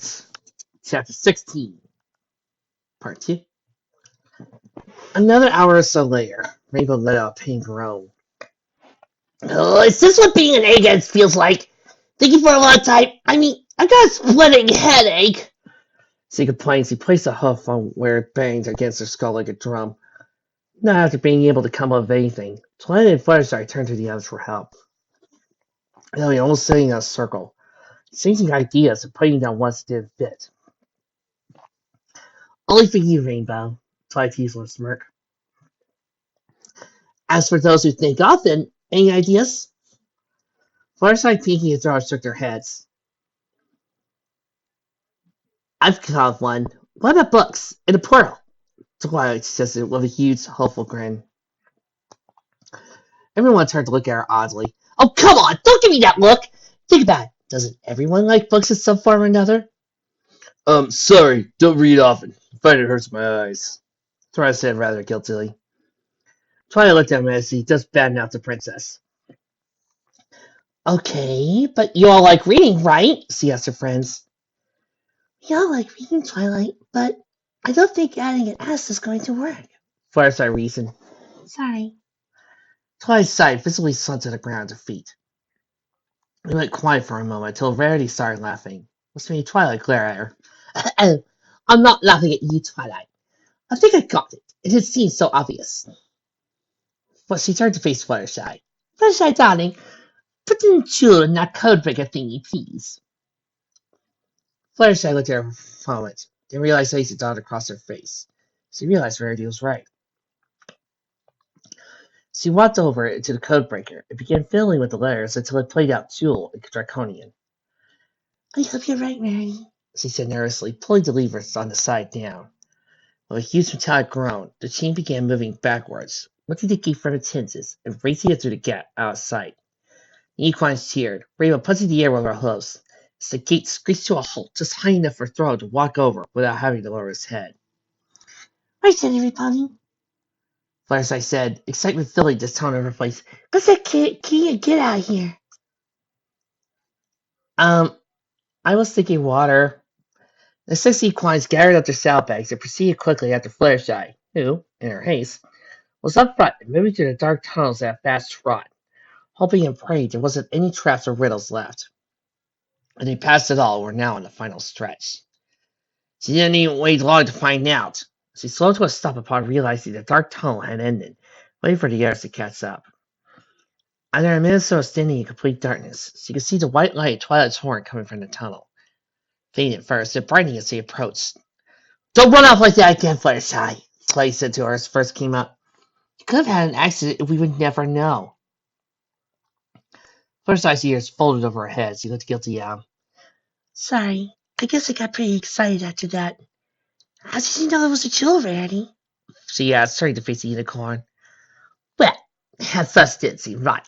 Dragonlords, Chapter 16, Part 2. Another hour or so later, Rainbow let out a pained groan. Oh, is this what being an egghead feels like? Thinking for a long time. I got a splitting headache. She complains. He placed a hoof on where it banged against her skull like a drum. Not after being able to come up with anything, Twilight and Fluttershy turned to the others for help. They almost sitting in a circle, exchanging ideas and putting down ones that didn't fit. Only for you, Rainbow, Twilight teased with a smirk. As for those who think often, any ideas? Fluttershy, Pinkie, and Zara shook their heads. I've thought of one. What about books? In a portal? Twilight suggested with a huge, hopeful grin. Everyone turned to look at her oddly. Oh, come on! Don't give me that look! Think about it. Doesn't everyone like books in some form or another? Sorry. Don't read often. I find it hurts my eyes. Twilight said rather guiltily. Twilight looked at him as he just badmouthed the princess. Okay, but you all like reading, right? She asked her friends. We all like reading, Twilight, but I don't think adding an S is going to work. Fluttershy reasoned. Sorry. Twilight sighed, visibly slumped to the ground at her feet. We went quiet for a moment until Rarity started laughing, which made Twilight glare at her. I'm not laughing at you, Twilight. I think I got it. It had seemed so obvious. But she turned to face Fluttershy. Fluttershy, darling, put in jewel in that codebreaker thingy, please. Fluttershy looked at her for a moment, then realization dawned across her face. She realized Rarity was right. She walked over to the codebreaker and began fiddling with the letters until it played out Jewel in Draconian. I hope you're right, Rarity, she said nervously, pulling the levers on the side down. With a huge metallic groan, the chain began moving backwards, lifting the gate from its hinges and racing it through the gap out of sight. The equines cheered, Rainbow punching the air with her hooves, as the gate screeched to a halt just high enough for Throw to walk over without having to lower his head. Right then, everybody, Fluttershy said, excitement filling the tone of her voice. What's that key get out of here? I was thinking water. The 6 equines gathered up their saddlebags and proceeded quickly after Fluttershy, who, in her haste, was up front and moving through the dark tunnels at a fast trot, hoping and praying there wasn't any traps or riddles left. When they passed it all, were now in the final stretch. She didn't even wait long to find out. She slowed to a stop upon realizing the dark tunnel had ended, waiting for the others to catch up. After a minute or so of standing in complete darkness, she could see the white light of Twilight's horn coming from the tunnel. Fading at first, and brightening as they approached. Don't run off like that again, Fluttershy, Twilight said to her as first came up. You could have had an accident and we would never know. Fluttershy's ears folded over her head. She looked guilty at him. Sorry, I guess I got pretty excited after that. How did you know it was a jewel, Rarity? She asked, turning to face the unicorn. Well, at first it didn't seem right.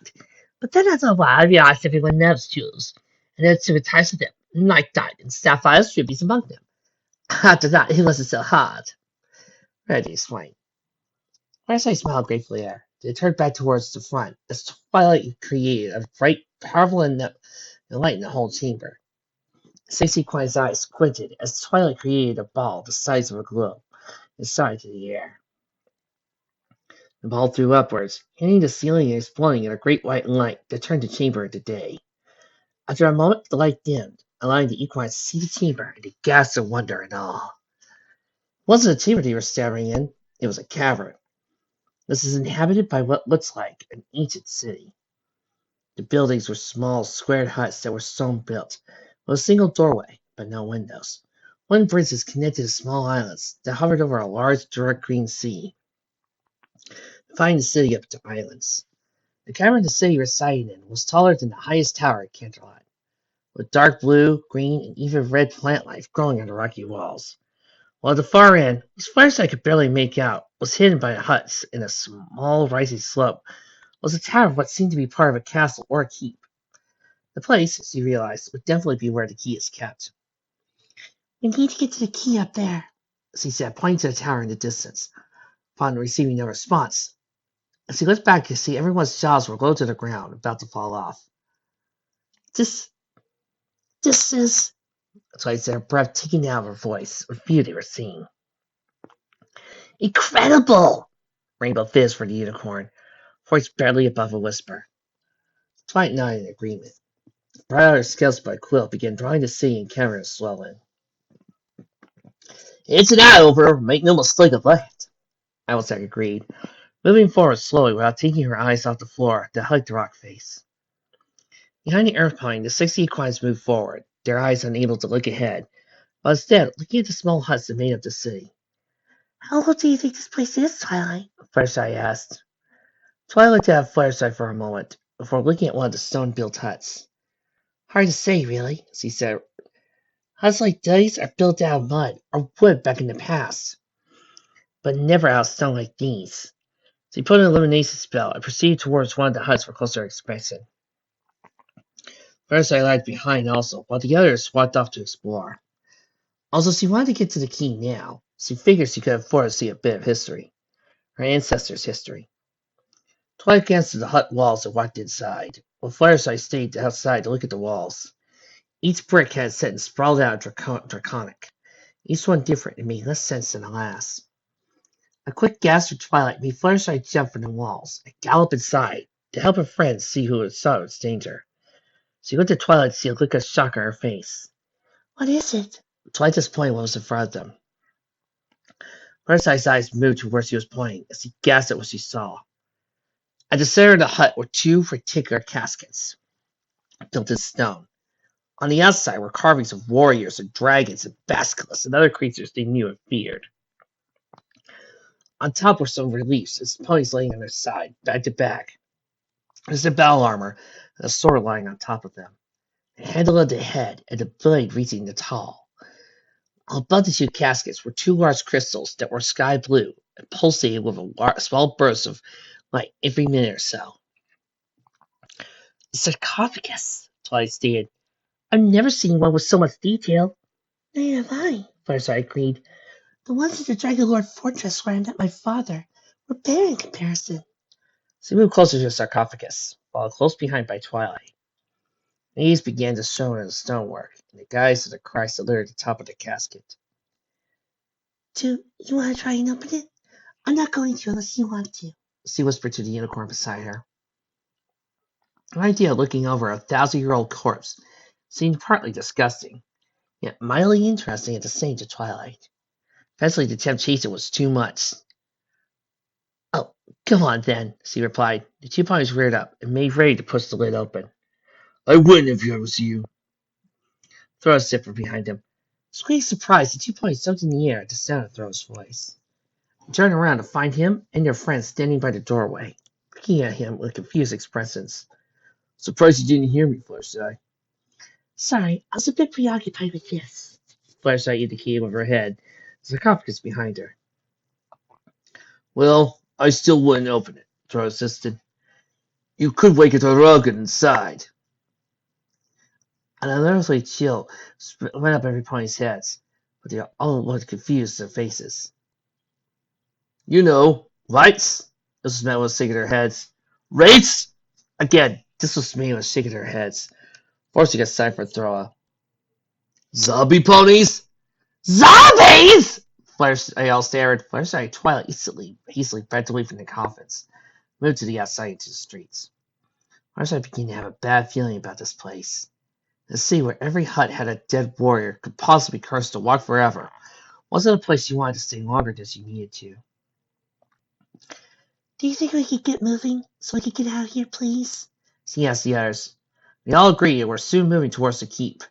But then after a while I realized everyone loves jewels, and there are 2 types of them, like diamonds, sapphires, rubies among them. After that, it wasn't so hard. Rarity explained. Fluttershy smiled gratefully at her. They turned back towards the front, as Twilight created a bright, powerful light in the whole chamber. 6 equine's eyes squinted as Twilight created a ball the size of a globe and shot into the air. The ball flew upwards, hitting the ceiling and exploding in a great white light that turned the chamber into day. After a moment, the light dimmed, allowing the equines to see the chamber, and they gasped in wonder and awe. It wasn't a chamber they were staring in, it was a cavern. This is inhabited by what looks like an ancient city. The buildings were small, squared huts that were stone-built, with a single doorway, but no windows. One bridge is connected to small islands that hovered over a large, dark green sea, dividing the city up into islands. The cavern the city resided in was taller than the highest tower at Canterlot, with dark blue, green, and even red plant life growing on the rocky walls. While at the far end, whose flares I could barely make out, was hidden by huts in a small rising slope, was a tower of what seemed to be part of a castle or a keep. The place, she realized, would definitely be where the key is kept. We need to get to the key up there, she said, pointing to the tower in the distance. Upon receiving no response, as he looked back to see everyone's jaws were low to the ground, about to fall off. This is... Twilight said, her breath taking out of her voice with view they were seeing. Incredible! Rainbow fizzed for the unicorn, voice barely above a whisper. Twilight nodded in agreement. Briar scales by quill began drawing the sea and cameras swell in. It's an eye over, make no mistake of that. Owlsack agreed, moving forward slowly without taking her eyes off the floor that hugged the rock face. Behind the earth pine, the 60 equines moved forward, their eyes unable to look ahead, but instead looking at the small huts that made up the city. How old do you think this place is, Twilight? Fluttershy asked. Twilight looked at Fluttershy for a moment, before looking at one of the stone-built huts. Hard to say, really, she said. Huts like these are built out of mud or wood back in the past, but never out of stone like these. She put an illumination spell and proceeded towards one of the huts for closer inspection. First I lagged behind also, while the others walked off to explore. Also, she wanted to get to the key now. She figured she could afford to see a bit of history. Her ancestors' history. Twilight glanced at the hut walls and walked inside, while Fluttershy stayed outside to look at the walls. Each brick had a sentence sprawled out draconic. Each one different and made less sense than the last. A quick gasp of Twilight made Fluttershy jump from the walls and gallop inside to help her friends see who saw its danger. She looked at Twilight to see a look of shock on her face. What is it? Twilight just pointed what was in front of them. Fluttershy's eyes moved to where she was pointing as she gasped at what she saw. At the center of the hut were two particular caskets, built in stone. On the outside were carvings of warriors and dragons and basilisks and other creatures they knew and feared. On top were some reliefs, as ponies laying on their side, back to back. There's their battle armor and a sword lying on top of them, a handle at the head and a blade reaching the tall. Above the two caskets were two large crystals that were sky blue and pulsated with a small burst of light every minute or so. A sarcophagus, Twilight stated. I've never seen one with so much detail. Neither have I, Fluttershy agreed. The ones at the Dragonlord fortress where I met my father were bare in comparison. She moved closer to the sarcophagus, followed close behind by Twilight. Knees began to show in the stonework, and the guise of the Christ that littered the top of the casket. Do you want to try and open it? I'm not going to unless you want to, she whispered to the unicorn beside her. The idea of looking over a 1,000-year-old corpse seemed partly disgusting, yet mildly interesting at the same to Twilight. Eventually the temptation was too much. Oh, come on then, she replied. The two ponies reared up and made ready to push the lid open. I wouldn't if I was you. Throw zipper behind him. Squeaked surprised, the two ponies jumped in the air at the sound of Throw's voice. They turned around to find him and their friends standing by the doorway, looking at him with confused expressions. Surprised you didn't hear me, Fluttershy. Sorry, I was a bit preoccupied with this. Fluttershy indicated with her head, the sarcophagus behind her. Well, I still wouldn't open it, Throw insisted. You could wake a dragon inside. An unearthly chill went up every pony's heads, but they all looked confused in their faces. You know, lights? This was met with shaking their heads. Rates? Again, this was me with shaking their heads. Forcing a sign for Throa. Zombie ponies? Zombies! Fluttershy all stared. Fluttershy and Twilight hastily bent away from the coffins, moved to the outside into the streets. Fluttershy began to have a bad feeling about this place. The sea where every hut had a dead warrior could possibly be cursed to walk forever wasn't a place you wanted to stay longer than you needed to. Do you think we could get moving so we could get out of here, please? She asked the others. They all agreed and were soon moving towards the keep,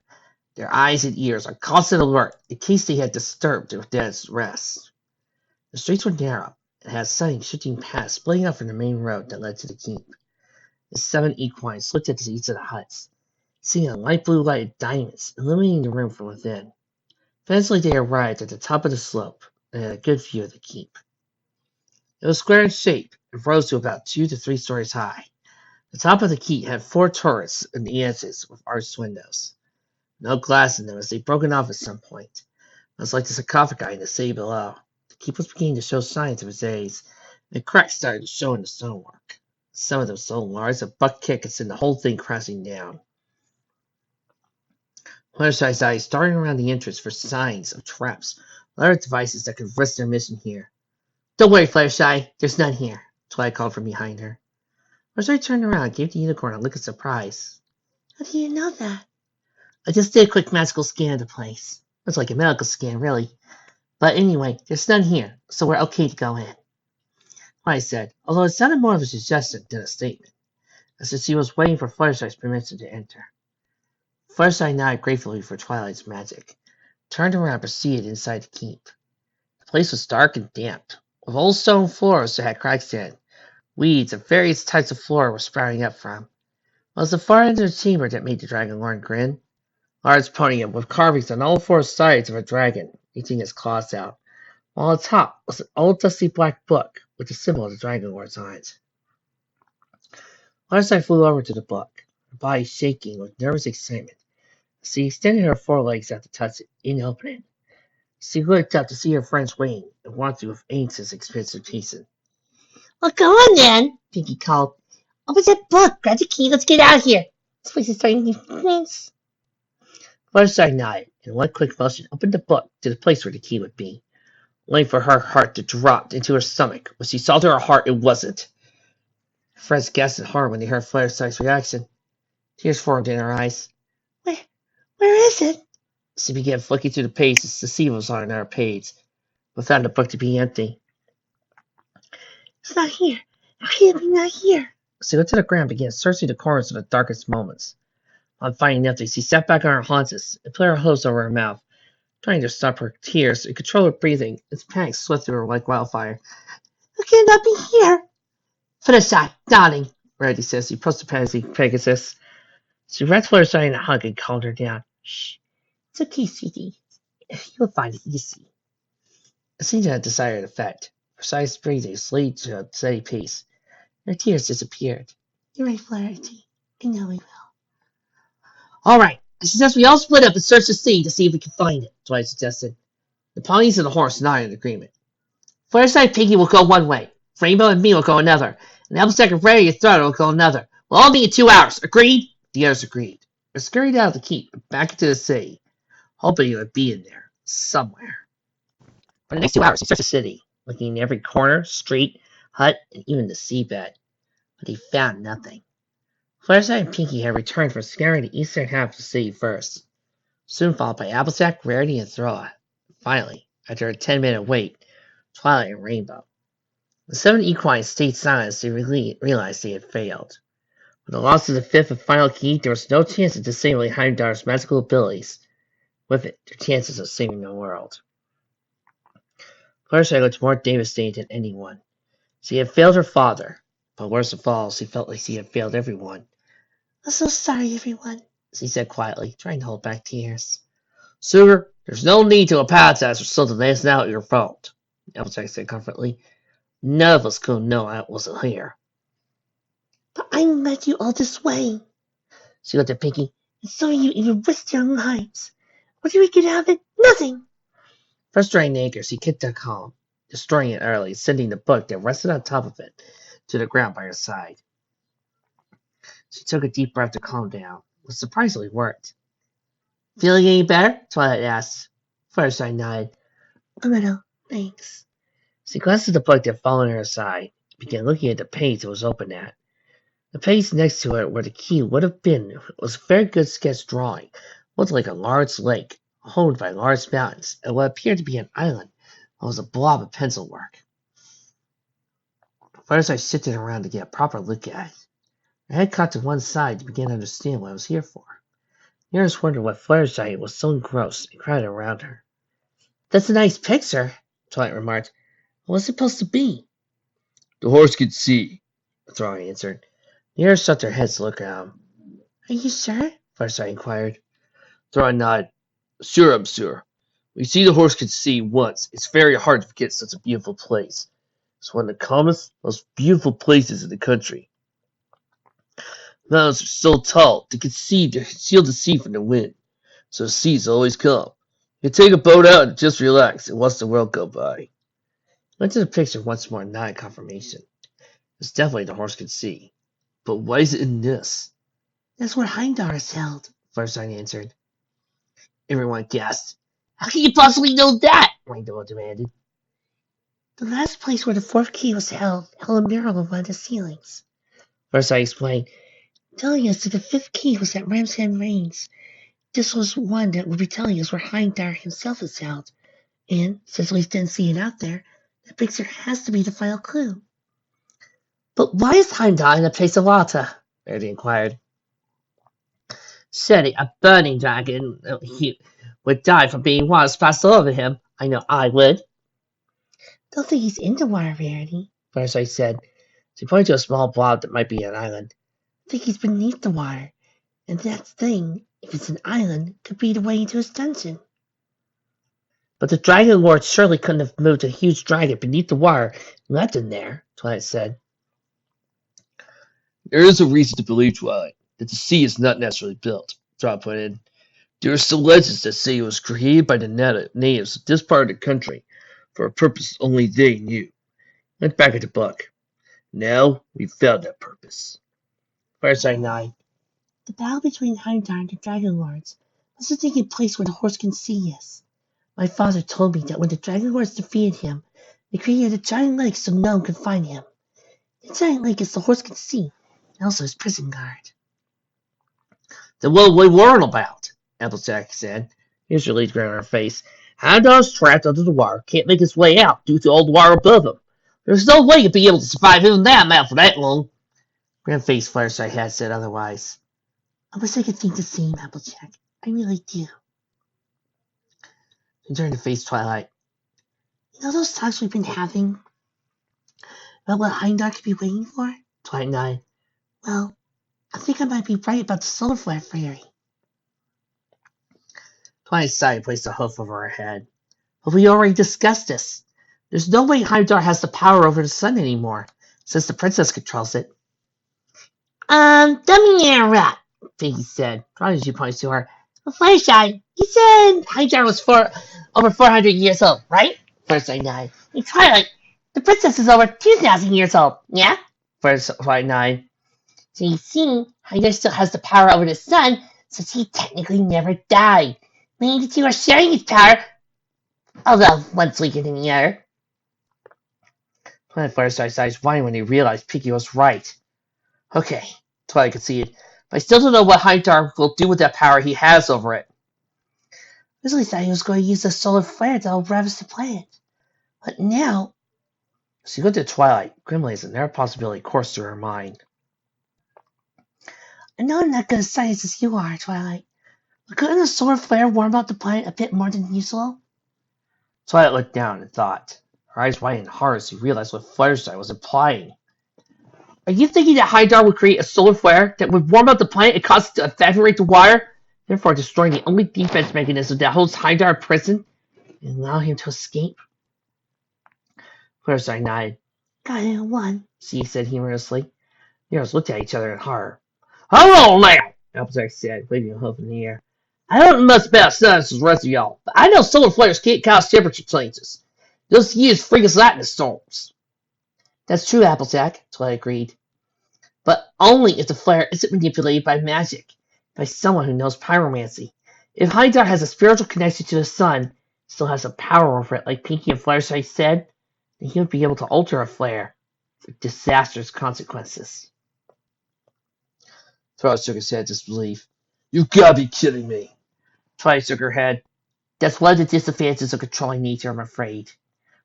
their eyes and ears on constant alert in case they had disturbed their dead's rest. The streets were narrow and had sunny shifting paths splitting up from the main road that led to the keep. The 7 equines looked at each of the huts, seeing a light blue light of diamonds illuminating the room from within. Eventually they arrived at the top of the slope and had a good view of the keep. It was square in shape and rose to about 2 to 3 stories high. The top of the keep had 4 turrets and edges with arched windows. No glass in them as they'd broken off at some point. It was like the sarcophagi in the city below. The keep was beginning to show signs of its age, and cracks started to show in the stonework. Some of them so large that Buck Kick could send the whole thing crashing down. Fluttershy's eyes darting around the entrance for signs of traps, or other devices that could risk their mission here. Don't worry, Fluttershy, there's none here, Twilight called from behind her. Fluttershy turned around and gave the unicorn a look of surprise. How do you know that? I just did a quick magical scan of the place. It's like a medical scan, really. But anyway, there's none here, so we're okay to go in. I said, although it sounded more of a suggestion than a statement, as if she was waiting for Fluttershy's permission to enter. Fluttershy nodded gratefully for Twilight's magic, turned around and proceeded inside the keep. The place was dark and damp, with old stone floors that had cracks in. Weeds of various types of flora were sprouting up from. It was the far end of the chamber that made the Dragonlord grin. Large podium with carvings on all four sides of a dragon, reaching its claws out, while on top was an old dusty black book with the symbol of the Dragonlords on it. Fluttershy flew over to the book, her body shaking with nervous excitement. She extended her forelegs out to touch it and open it. She looked up to see her friends waiting and wanted with anxious expectation. Well, go on then, Pinkie called. Open that book, grab the key, let's get out of here. This place is starting to things. Fluttershy nodded, and one quick motion opened the book to the place where the key would be, waiting for her heart to drop into her stomach. When she saw to her heart, it wasn't. Her friends gasped in horror when they heard Fluttershy's reaction. Tears formed in her eyes. Where is it? She began flicking through the pages to see what was on another page, but found the book to be empty. It's not here. How can it be not here? She went to the ground and began searching the corners of the darkest moments. On finding nothing, she sat back on her haunches and put her hose over her mouth, trying to stop her tears and control her breathing as panic swept through her like wildfire. How can it not be here? Fluttershy, nodding, Rarity says. He approached the Pegasus. She wrapped Fluttershy in a hug and calmed her down. Shh. It's okay, sweetie. You'll find it easy. It seemed to have desired effect. Precise breathing slid to a steady pace. Her tears disappeared. You're right, Flaherty. I know we will. All right. I suggest we all split up and search the sea to see if we can find it, Dwight suggested. The ponies and the horse nodded in agreement. Fluttershy and Pinkie will go one way. Rainbow and me will go another. And Applejack and Rarity and Thruddle will go another. We'll all meet in 2 hours. Agreed? The others agreed. They scurried out of the keep and back into the city, hoping it would be in there, somewhere. For the next 2 hours, he searched the city, looking in every corner, street, hut, and even the seabed. But he found nothing. Fluttershy and Pinkie had returned from scouring the eastern half of the city first, soon followed by Applejack, Rarity, and Thruddle. Finally, after a 10-minute wait, Twilight and Rainbow. The 7 equines stayed silent as they realized they had failed. With the loss of the 5th and final key, there was no chance of disabling Heimdar's magical abilities. With it, their chances of saving the world. Fluttershy looked more devastated than anyone. She had failed her father, but worst of all, she felt like she had failed everyone. I'm so sorry, everyone, she said quietly, trying to hold back tears. Sugar, there's no need to apologize for something that's not your fault, Applejack said comfortably. None of us could know I wasn't here. But I led you all this way. She looked at Pinkie, and so you even risked your own lives. What did we get out of it? Nothing! Frustrating anger, she kicked the column, destroying it early, sending the book that rested on top of it to the ground by her side. She took a deep breath to calm down, which surprisingly worked. Feeling any better? Twilight asked. Fluttershy nodded. A little, thanks. She glanced at the book that fell on her side and began looking at the page it was open at. The page next to it, where the key would have been, was a very good sketch drawing. It looked like a large lake, honed by large mountains, and what appeared to be an island was a blob of pencil work. Fluttershy shifted around to get a proper look at it. Her head caught to one side to begin to understand what it was here for. The others wondered what Fluttershy was so engrossed and crowded around her. That's a nice picture, Twilight remarked. What was it supposed to be? The horse could see, Thruddle answered. The others shook their heads to look at him. Are you sure? Fluttershy inquired. Thruddle nodded. Sure, I'm sure. When you see the horse can see once, it's very hard to forget such a beautiful place. It's one of the calmest, most beautiful places in the country. The mountains are so tall they can shield the sea from the wind, so the seas always calm. You can take a boat out and just relax and watch the world go by. I went to the picture once more and nodded confirmation. It's definitely the horse could see. But why is it in this? That's where Heimdar is held, Fluttershy answered. Everyone gasped. How can you possibly know that? Randall demanded. The last place where the fourth key was held a mural on one of the ceilings. First I explained, telling us that the fifth key was at Ramsham Reigns. This was one that would be telling us where Heimdall himself is held, and since we didn't see it out there, the picture has to be the final clue. But why is Heimdall in the place of water? Verity inquired. Surely a burning dragon he would die from being water splashed all over him. I know I would. Don't think he's in the water, Verity, Firesight said. She pointed to a small blob that might be an island. I think he's beneath the water, and that thing, if it's an island, could be the way into his dungeon. But the Dragonlords surely couldn't have moved a huge dragon beneath the water and left him there, Twilight said. There is a reason to believe, Twilight, that the sea is not naturally built, Twilight put in. There are still legends that say it was created by the natives of this part of the country for a purpose only they knew. Look back at the book. Now we've found that purpose. Firesight nodded. The battle between Heimdall and the Dragonlords must have taken place where the Horsekin Sea is. My father told me that when the Dragonlords defeated him, they created a giant lake so no one could find him. The giant lake is the Horsekin Sea, and also his prison guard. Then what we weren't about, Applejack said. Here's your lead grin on her face. Heimdall's trapped under the water, can't make his way out due to all the water above him. There's no way he'd be able to survive even that amount for that long. Grand-faced Firesight had said otherwise. I wish I could think the same, Applejack. I really do. He turned to face Twilight. You know those talks we've been having about what Heimdall could be waiting for? Twilight nodded. Well, I think I might be right about the solar flare theory. Twilight sighed and placed a hoof over her head. But we already discussed this. There's no way Heimdall has the power over the sun anymore, since the princess controls it. Let me interrupt, Pinky said, trying to point to her. Firesight, you said Heimdall was over 400 years old, right? Firesight nodded. In Twilight, the princess is over 2,000 years old, yeah? Firesight nodded. So you see, Heimdall still has the power over the sun, since he technically never died. Meaning the two are sharing his power, although one's weaker than the other. Twilight Firesight's eyes widened when he realized Pinky was right. Okay, Twilight could see it. But I still don't know what Heimdall will do with that power he has over it. Originally thought he was going to use the solar flare to help ravish the planet. But now... She looked at Twilight, grimly as a narrow possibility coursed through her mind. I know I'm not good at science as you are, Twilight. But couldn't a solar flare warm up the planet a bit more than usual? Twilight looked down and thought. Her eyes widened hard as she realized what Firesight was implying. Are you thinking that Heimdall would create a solar flare that would warm up the planet and cause it to evaporate the water, therefore destroying the only defense mechanism that holds Heimdall in prison and allow him to escape? Firesight nodded. Got it in one, she said humorously. The heroes looked at each other in horror. Hold on now, Applejack said, waving a hoof in the air. I don't know much about science as the rest of y'all, but I know solar flares can't cause temperature changes. Those use freakish lightning storms. That's true, Applejack, Twilight agreed. But only if the flare isn't manipulated by magic, by someone who knows pyromancy. If Heimdall has a spiritual connection to the sun, still has the power over it, like Pinky and Firesight said, then he would be able to alter a flare for disastrous consequences. Twilight shook his head in disbelief. You gotta be kidding me. Twilight shook her head. That's one of the disadvantages of controlling nature, I'm afraid.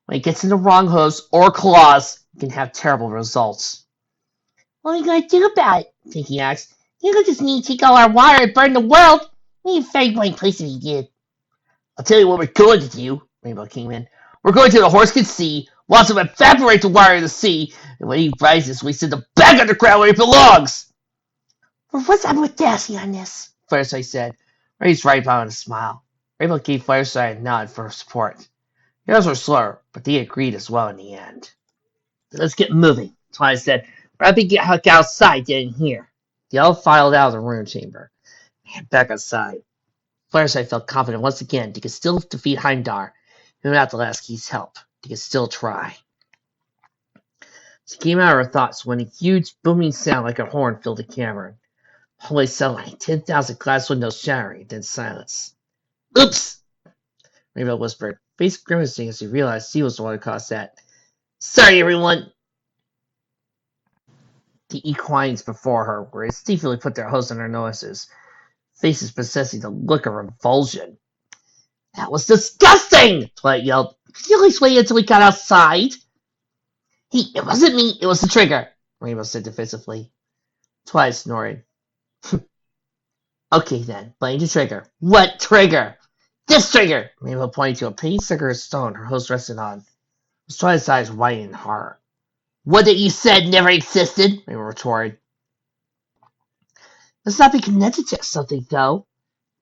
When it gets in the wrong hooves or claws, it can have terrible results. What are you going to do about it? Pinky asked. You don't just need to take all our water and burn the world. We need a very blank place if you did. I'll tell you what we're going to do, Rainbow came in. We're going to the Horsekin Sea, watch him evaporate the water in the sea, and when he rises, we send him back underground where he belongs. Well, what's up with Dassy on this? Firesight said, raised right eyebrow and a smile. Rainbow gave Firesight a nod for support. The others were slower, but they agreed as well in the end. Let's get moving, Twilight said. Rather get outside than in here. They all filed out of the room chamber. Back outside. Firesight felt confident once again they could still defeat Heimdall, even without the last key's help. They could still try. She came out of her thoughts when a huge booming sound like a horn filled the cavern. Holy sunlight, 10,000 glass windows shattering, then silence. Oops! Rainbow whispered, face grimacing as he realized he was the one who caused that. Sorry, everyone! The equines before her were instinctively put their hooves on their noses, faces possessing the look of revulsion. That was disgusting! Twilight yelled. Could you at least wait until we got outside? It wasn't me, it was the trigger, Rainbow said defensively. Twilight snorted. Okay then, blame the trigger. What trigger? This trigger! Rainbow pointed to a pink circular stone her host rested on. Twilight's eyes widened in horror. What that you said never existed, Rainbow retorted. Let's not be connected to something, though,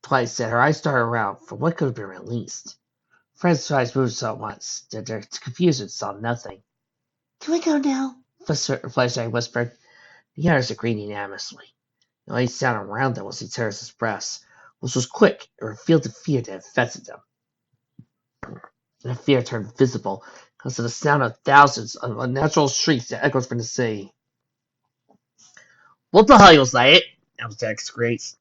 Twilight said, her eyes darted around for what could have been released. Fred's eyes moved so at once that their confusion saw nothing. Can we go now? Flashlight whispered. The others agreed unanimously. The only sound around them was Eterna's breath, which was quick and revealed the fear that infested them. The fear turned visible because of the sound of thousands of unnatural shrieks that echoed from the sea. What the hell was that? Amstack screeched.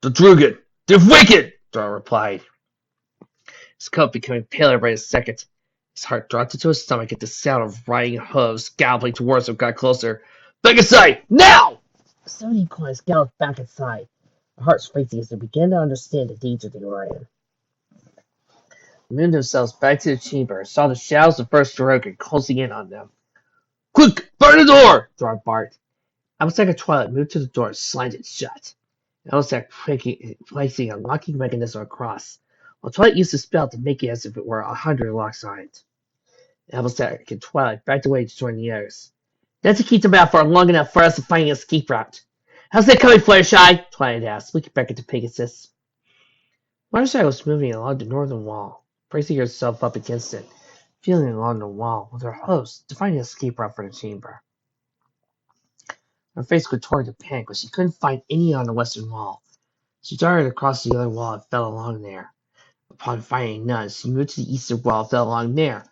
The Druid! They're wicked! Dora replied, his coat becoming paler by the second. His heart dropped into his stomach at the sound of riding hooves galloping towards him got closer. Back inside! Now! The 70 equines galloped back inside, their hearts racing as they began to understand the danger they were in. They moved themselves back to the chamber and saw the shadows of first Dragon closing in on them. Quick! Burn the door! Dora barked. Amstack and Twilight moved to the door and slammed it shut. Amstack placing a locking mechanism across, while Twilight used the spell to make it as if it were 100 locks on it. Amstack and Twilight backed away to join the others. That's to keep them out for long enough for us to find an escape route. How's that coming, Fluttershy? Twilight asked, looking back at the Pegasus. Fluttershy was moving along the northern wall, bracing herself up against it, feeling along the wall with her host to find an escape route for the chamber. Her face contorted in panic, but she couldn't find any on the western wall. She darted across the other wall and fell along there. Upon finding none, she moved to the eastern wall and fell along there,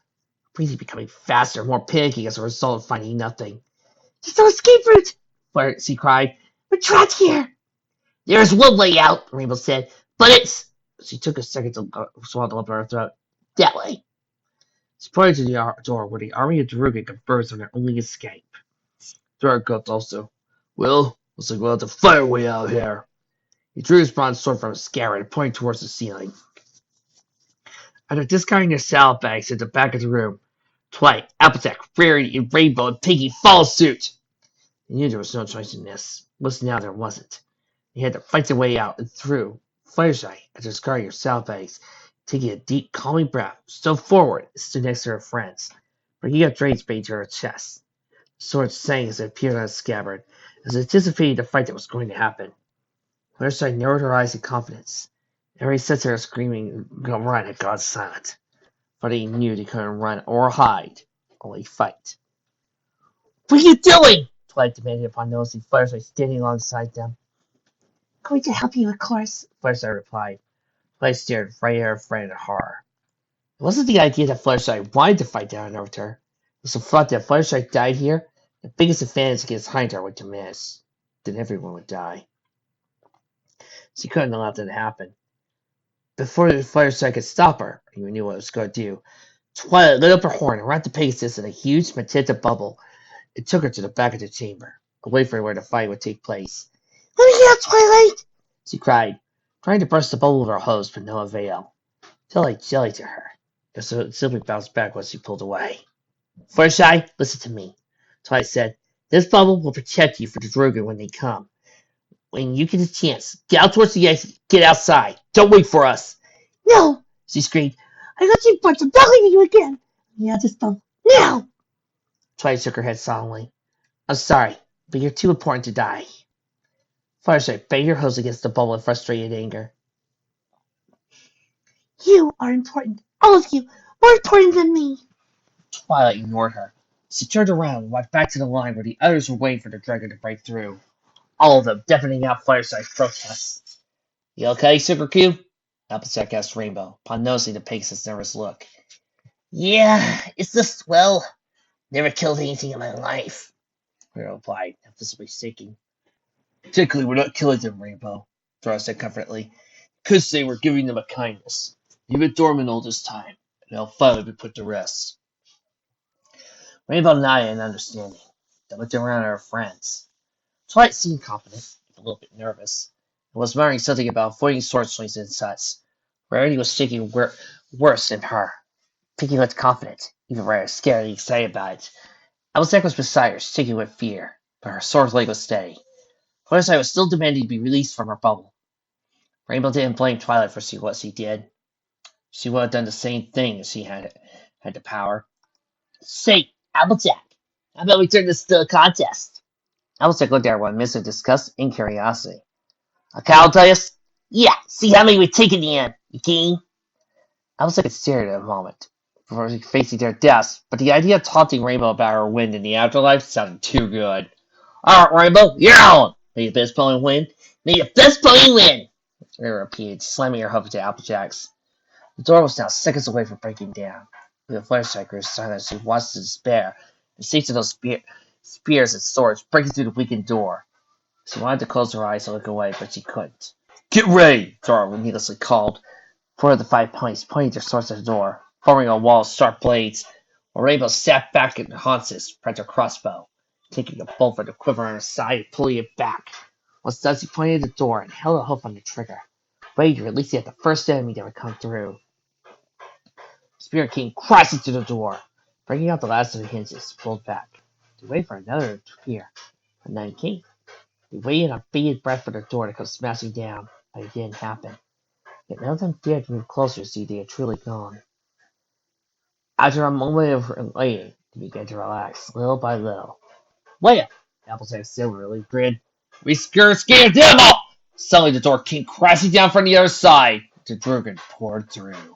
breathing becoming faster and more panicky as a result of finding nothing. There's no escape route! She cried. We're trapped here! There's one way out, Rainbow said, but it's... She took a second to swallow up her throat. That way. She pointed to the door where the army of Daruga converged on their only escape. Dora gulped also. Well, looks like we'll have to fight our way out here. He drew his bronze sword from his scabbard and pointed towards the ceiling. After discarding their saddlebags at the back of the room, Twilight, Applejack, Fairy, and Rainbow and Piggy followed suit. They knew there was no choice in this. But now there wasn't. They had to fight their way out and through. Fluttershy, after discarding her saddlebags, taking a deep, calming breath, stood forward and stood next to her friends, bringing up Drake's blade to her chest. The sword sang as it appeared on his scabbard, as anticipating the fight that was going to happen. Fluttershy narrowed her eyes in confidence. Every sense of her screaming run had gone silent. But he knew they couldn't run or hide, only fight. What are you doing? Twilight demanded upon noticing Fluttershy standing alongside them. Going to help you, of course, Fluttershy replied. Twilight stared right at her friend in horror. It wasn't the idea that Fluttershy wanted to fight down over her. It was the thought that if Fluttershy died here, the biggest advantage against Hunter would diminish. Then everyone would die. She couldn't allow that to happen. Before the Fluttershy could stop her, or even knew what it was going to do, Twilight lit up her horn and wrapped the Pegasus in a huge magenta bubble. It took her to the back of the chamber, away from where the fight would take place. Let me out, Twilight! She cried, trying to burst the bubble with her hose, but no avail. Twilight jelly to her, and so it simply bounced back once she pulled away. Fluttershy, listen to me, Twilight said. This bubble will protect you from the Drogon when they come. When you get a chance, get out towards the exit. Get outside. Don't wait for us. No, she screamed. I got you bunch of belly you again. Yeah, this bubble. Now! Twilight shook her head solemnly. I'm sorry, but you're too important to die. Fluttershy banged her hose against the bubble in frustrated anger. You are important. All of you. More important than me. Twilight ignored her. She turned around and walked back to the line where the others were waiting for the dragon to break through. All of them deafening out Fluttershy's protests. You okay, Super Q? Applejack asked Rainbow, upon noticing the Pegasus' nervous look. Yeah, it's just, well, never killed anything in my life, Rainbow replied, visibly shaking. Technically, we're not killing them, Rainbow, Dora said comfortably. could say we're giving them a kindness. Leave it dormant all this time, and they'll finally be put to rest. Rainbow nodded in understanding. They looked around at her friends. Twilight seemed confident, a little bit nervous, and was muttering something about avoiding sword swings and such. Rarity was shaking worse than her. Pinkie looked confident, even rather scared and excited about it. Applejack was beside her, shaking with fear, but her sword leg was steady. Twilight was still demanding to be released from her bubble. Rainbow didn't blame Twilight for what she did. She would have done the same thing if she had the power. Say, Applejack, how about we turn this to a contest? Applejack looked at her with a mix of disgust and curiosity. A contest? Yeah, see how many we take in the end, you game? Applejack stared at a moment before facing their deaths, but the idea of taunting Rainbow about her win in the afterlife sounded too good. Alright, Rainbow, you're on! May your best pony win! May your best pony win! Rainbow repeated, slamming her hoof into Applejack's. The door was now seconds away from breaking down. With a flashlight grew silent as she watched the despair and seized those spears and swords breaking through the weakened door. She wanted to close her eyes and look away, but she couldn't. Get ready! Dora needlessly called. Four of the 5 ponies pointed their swords at the door, forming a wall of sharp blades, while Rainbow sat back in Hans's pressed her crossbow, taking a bolt from the quiver on her side and pulling it back. Once done, she pointed at the door and held a hoof on the trigger, ready to release it at the first enemy that would come through. Spirit came crashing through the door, breaking out the last of the hinges, pulled back. They waited for another to appear, but none came. They waited on bated breath for the door to come smashing down, but it didn't happen. Yet none of them dared to move closer to see they had truly gone. After a moment of waiting, they began to relax, little by little. Wait up! Applejack silverly grinned. We scared them all! Suddenly the door came crashing down from the other side. The dragon poured through.